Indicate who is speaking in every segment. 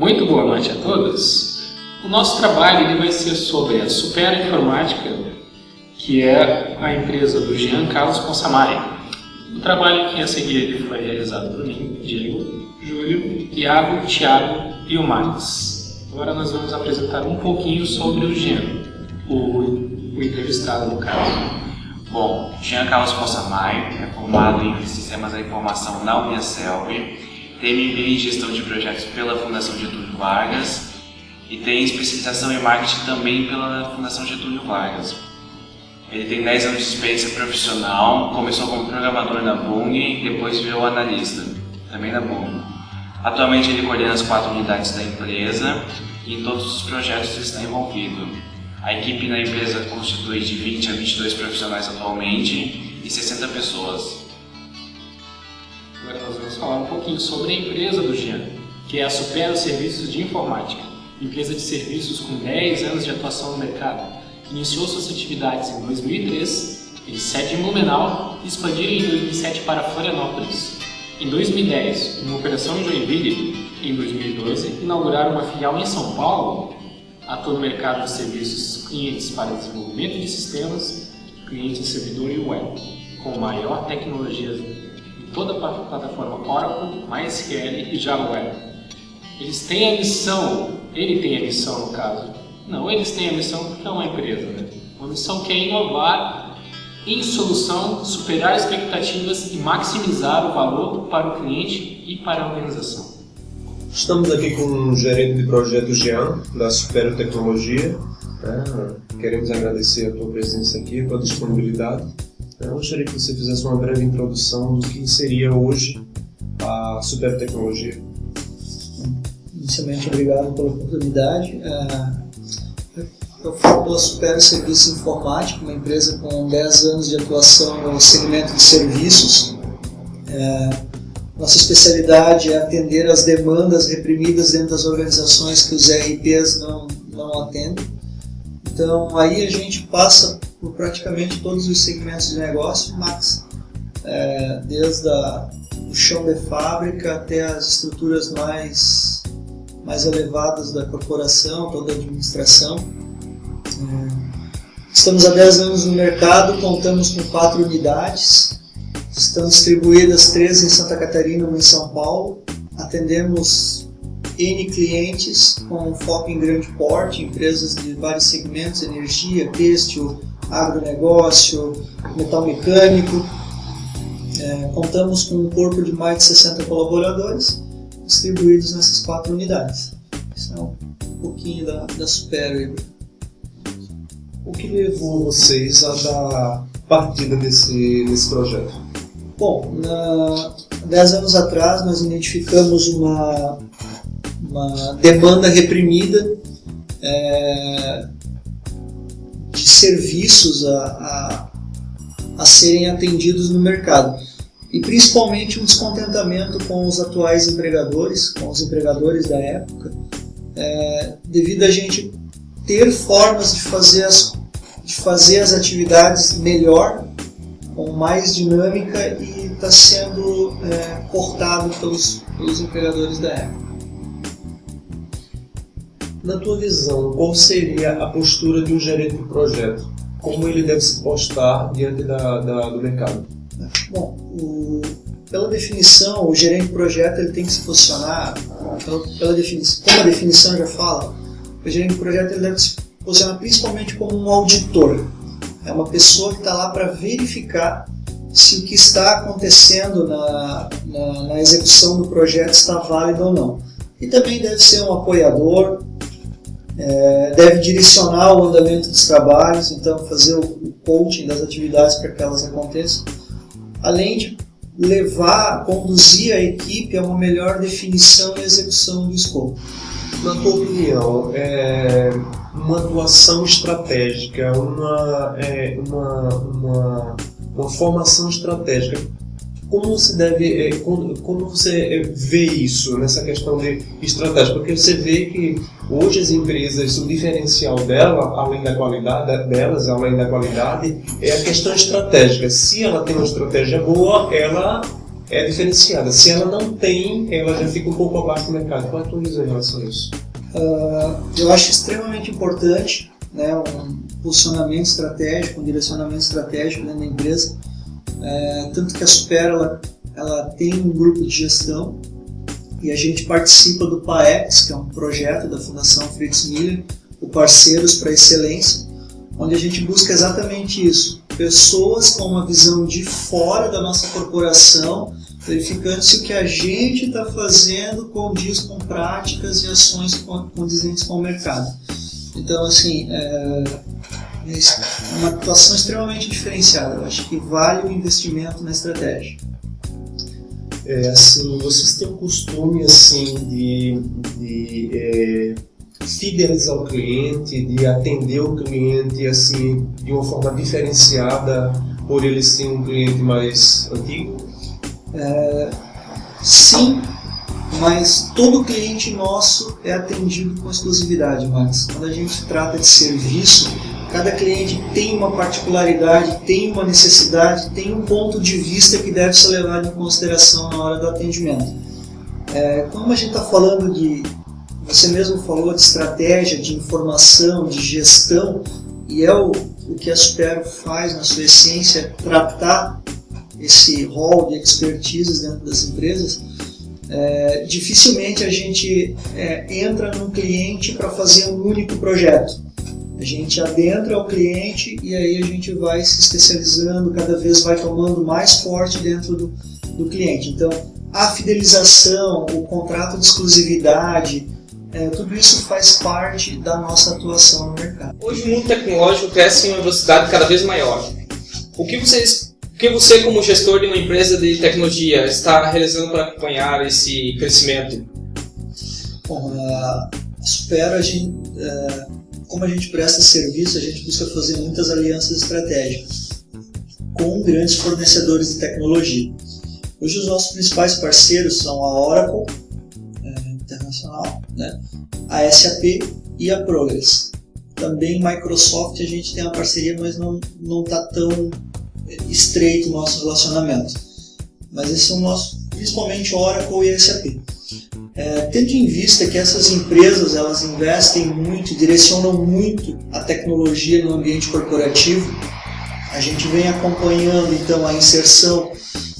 Speaker 1: Muito boa noite a todos. O nosso trabalho ele vai ser sobre a Supera Informática, que é a empresa do Jean Carlos Ponsamay. O trabalho que a seguir ele foi realizado por mim, Diego, Júlio, Iago, Thiago e o Max. Agora nós vamos apresentar um pouquinho sobre o Jean, o entrevistado no caso.
Speaker 2: Bom, Jean Carlos Ponsamay é formado em Sistemas da Informação na Uniaselv, tem MBA em Gestão de Projetos pela Fundação Getúlio Vargas e tem especialização em Marketing também pela Fundação Getúlio Vargas. Ele tem 10 anos de experiência profissional, começou como programador na Bung e depois virou analista, também na Bung. Atualmente ele coordena as 4 unidades da empresa e em todos os projetos ele está envolvido. A equipe na empresa constitui de 20 a 22 profissionais atualmente e 60 pessoas.
Speaker 1: Agora nós vamos falar um pouquinho sobre a empresa do Jean, que é a Supera Serviços de Informática, empresa de serviços com 10 anos de atuação no mercado. Iniciou suas atividades em 2003, em sede em Blumenau e expandiram em 2007 para Florianópolis. Em 2010, uma operação em Joinville. Em 2012, inauguraram uma filial em São Paulo. Atua no mercado de serviços clientes para desenvolvimento de sistemas, clientes servidor e web, com maior tecnologia em toda a plataforma Oracle, MySQL e Java Web. Eles têm a missão, ele tem a missão no caso. Não, eles têm a missão porque é uma empresa, né? Uma missão que é inovar em solução, superar expectativas e maximizar o valor para o cliente e para a organização.
Speaker 3: Estamos aqui com o gerente de projeto Jean, da Supera Tecnologia. Queremos agradecer a tua presença aqui, a tua disponibilidade. Eu gostaria que você fizesse uma breve introdução do que seria hoje a Supera Tecnologia.
Speaker 4: Inicialmente, obrigado pela oportunidade. Eu falo da Supera Serviços Informática, uma empresa com 10 anos de atuação no segmento de serviços. Nossa especialidade é atender às demandas reprimidas dentro das organizações que os ERPs não atendem. Então, aí a gente passa por praticamente todos os segmentos de negócio, Max, desde o chão de fábrica até as estruturas mais elevadas da corporação, toda a administração. Estamos há 10 anos no mercado, contamos com 4 unidades. Estão distribuídas 3 em Santa Catarina e 1 em São Paulo. Atendemos N clientes com foco em grande porte, empresas de vários segmentos, energia, têxtil, agronegócio, metal mecânico. Contamos com um corpo de mais de 60 colaboradores distribuídos nessas 4 unidades. Isso é um pouquinho da Supera.
Speaker 3: O que levou vocês a dar partida nesse projeto?
Speaker 4: Bom, 10 anos atrás nós identificamos uma demanda reprimida de serviços a serem atendidos no mercado e principalmente um descontentamento com os atuais empregadores, com os empregadores da época, devido a gente ter formas de fazer as atividades melhor, com mais dinâmica e está sendo cortado pelos empregadores da época.
Speaker 3: Na tua visão, qual seria a postura de um gerente de projeto? Como ele deve se postar diante do mercado?
Speaker 4: Bom, pela definição, o gerente de projeto ele tem que se posicionar, pela definição, como a definição já fala, o gerente de projeto ele deve se posicionar principalmente como um auditor. É uma pessoa que está lá para verificar se o que está acontecendo na execução do projeto está válido ou não. E também deve ser um apoiador, deve direcionar o andamento dos trabalhos, então fazer o coaching das atividades para que elas aconteçam, além de conduzir a equipe a uma melhor definição e execução do escopo.
Speaker 3: Na tua opinião, uma atuação estratégica, uma formação estratégica, como você vê isso nessa questão de estratégia? Porque você vê que hoje as empresas, o diferencial além da qualidade, é a questão estratégica. Se ela tem uma estratégia boa, ela é diferenciada. Se ela não tem, ela já fica um pouco abaixo do mercado. Qual é a tua visão em relação a isso?
Speaker 4: Eu acho extremamente importante, né, um posicionamento estratégico, um direcionamento estratégico dentro da empresa. Tanto que a Super ela tem um grupo de gestão e a gente participa do PAEX, que é um projeto da Fundação Fritz Miller, o Parceiros para a Excelência, onde a gente busca exatamente isso. Pessoas com uma visão de fora da nossa corporação, verificando se o que a gente está fazendo condiz com práticas e ações condizentes com o mercado. Então, assim, é uma atuação extremamente diferenciada. Eu acho que vale o investimento na estratégia.
Speaker 3: Assim, vocês têm o costume assim, de fidelizar o cliente, de atender o cliente assim, de uma forma diferenciada, por ele ser um cliente mais antigo?
Speaker 4: Sim, mas todo cliente nosso é atendido com exclusividade, Max. Quando a gente trata de serviço, cada cliente tem uma particularidade, tem uma necessidade, tem um ponto de vista que deve ser levado em consideração na hora do atendimento. Como a gente está falando você mesmo falou de estratégia, de informação, de gestão, e é o que a Super faz na sua essência, tratar esse rol de expertise dentro das empresas. Dificilmente a gente entra num cliente para fazer um único projeto. A gente adentra o cliente e aí a gente vai se especializando, cada vez vai tomando mais forte dentro do cliente. Então, a fidelização, o contrato de exclusividade, tudo isso faz parte da nossa atuação no mercado.
Speaker 5: Hoje o mundo tecnológico cresce em uma velocidade cada vez maior. O que você, como gestor de uma empresa de tecnologia, está realizando para acompanhar esse crescimento?
Speaker 4: Bom, a Super, como a gente presta serviço, a gente busca fazer muitas alianças estratégicas com grandes fornecedores de tecnologia. Hoje os nossos principais parceiros são a Oracle, internacional, né? A SAP e a Progress. Também Microsoft a gente tem uma parceria, mas não está tão estreito o nosso relacionamento. Mas esses são nossos, principalmente Oracle e SAP. Tendo em vista que essas empresas elas investem muito, direcionam muito a tecnologia no ambiente corporativo, a gente vem acompanhando então a inserção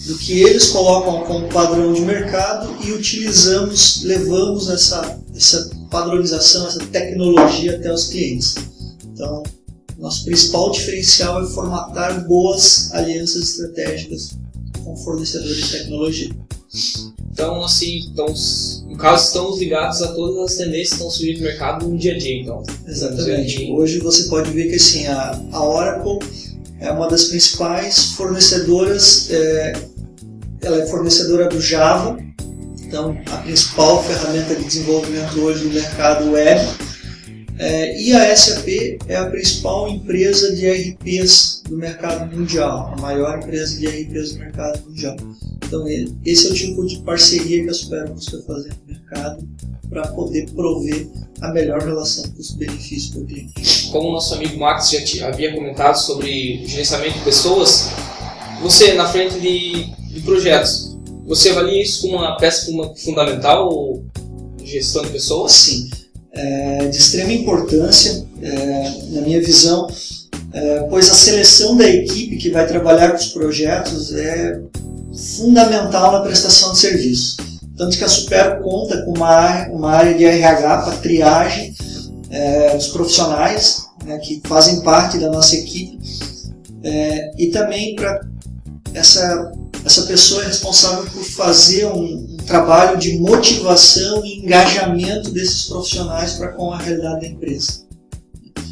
Speaker 4: do que eles colocam como padrão de mercado e levamos essa padronização, essa tecnologia até os clientes. Então, nosso principal diferencial é formatar boas alianças estratégicas com fornecedores de tecnologia.
Speaker 5: Então, assim, no caso, estamos ligados a todas as tendências que estão surgindo no mercado no dia a dia, então.
Speaker 4: Exatamente. Hoje você pode ver que assim, a Oracle é uma das principais fornecedoras, ela é fornecedora do Java, então a principal ferramenta de desenvolvimento hoje do mercado web, e a SAP é a principal empresa de ERPs do mercado mundial, a maior empresa de ERPs do mercado mundial. Então esse é o tipo de parceria que a Super busca fazer no mercado para poder prover a melhor relação custo-benefício para o cliente.
Speaker 5: Como o nosso amigo Max já havia comentado sobre gerenciamento de pessoas, você na frente de projetos, você avalia isso como uma peça fundamental, gestão de pessoas?
Speaker 4: Sim, de extrema importância, na minha visão, pois a seleção da equipe que vai trabalhar com os projetos é fundamental na prestação de serviço. Tanto que a Super conta com uma área de RH para triagem dos profissionais, né, que fazem parte da nossa equipe, e também para essa pessoa é responsável por fazer um trabalho de motivação e engajamento desses profissionais para com a realidade da empresa.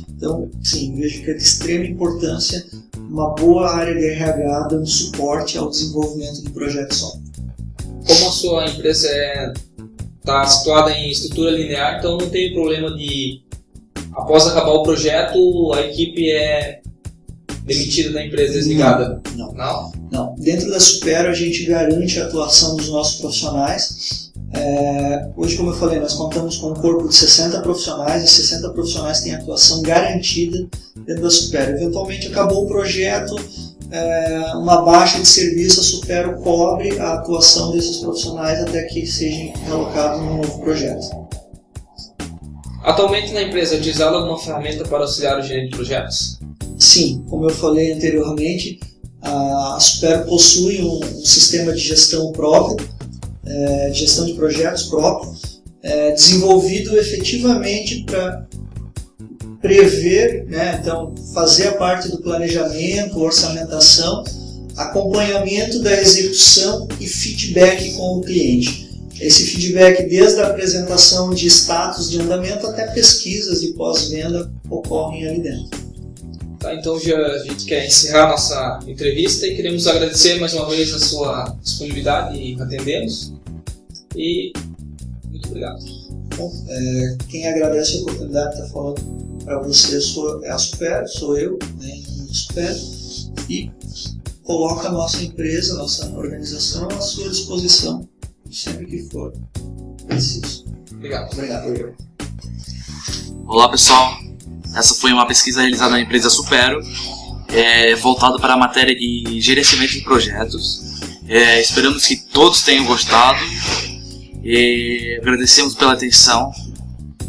Speaker 4: Então, sim, vejo que é de extrema importância uma boa área de RH dando suporte ao desenvolvimento de projetos software.
Speaker 5: Como a sua empresa está situada em estrutura linear, então não tem problema de, após acabar o projeto, a equipe é demitida da empresa, desligada?
Speaker 4: Não. Dentro da Super a gente garante a atuação dos nossos profissionais. Hoje, como eu falei, nós contamos com um corpo de 60 profissionais e 60 profissionais têm atuação garantida dentro da Super. Eventualmente acabou o projeto, uma baixa de serviço, a Supero cobre a atuação desses profissionais até que sejam realocados num novo projeto.
Speaker 5: Atualmente na empresa é utilizada alguma ferramenta para auxiliar o gerente de projetos?
Speaker 4: Sim, como eu falei anteriormente, a Supero possui um sistema de gestão próprio, de gestão de projetos próprio, desenvolvido efetivamente para prever, né, então fazer a parte do planejamento, orçamentação, acompanhamento da execução e feedback com o cliente. Esse feedback desde a apresentação de status de andamento até pesquisas de pós-venda ocorrem ali dentro.
Speaker 5: Tá, então já a gente quer encerrar nossa entrevista e queremos agradecer mais uma vez a sua disponibilidade em atender-nos e muito obrigado.
Speaker 4: Bom, quem agradece a oportunidade de estar falando para você é a Supero, sou eu, né, Supero, e coloca a nossa empresa, a nossa organização à sua disposição sempre que for preciso.
Speaker 5: Obrigado.
Speaker 4: Obrigado.
Speaker 6: Olá pessoal, essa foi uma pesquisa realizada na empresa Supero, voltada para a matéria de gerenciamento de projetos. Esperamos que todos tenham gostado e agradecemos pela atenção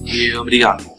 Speaker 6: e obrigado.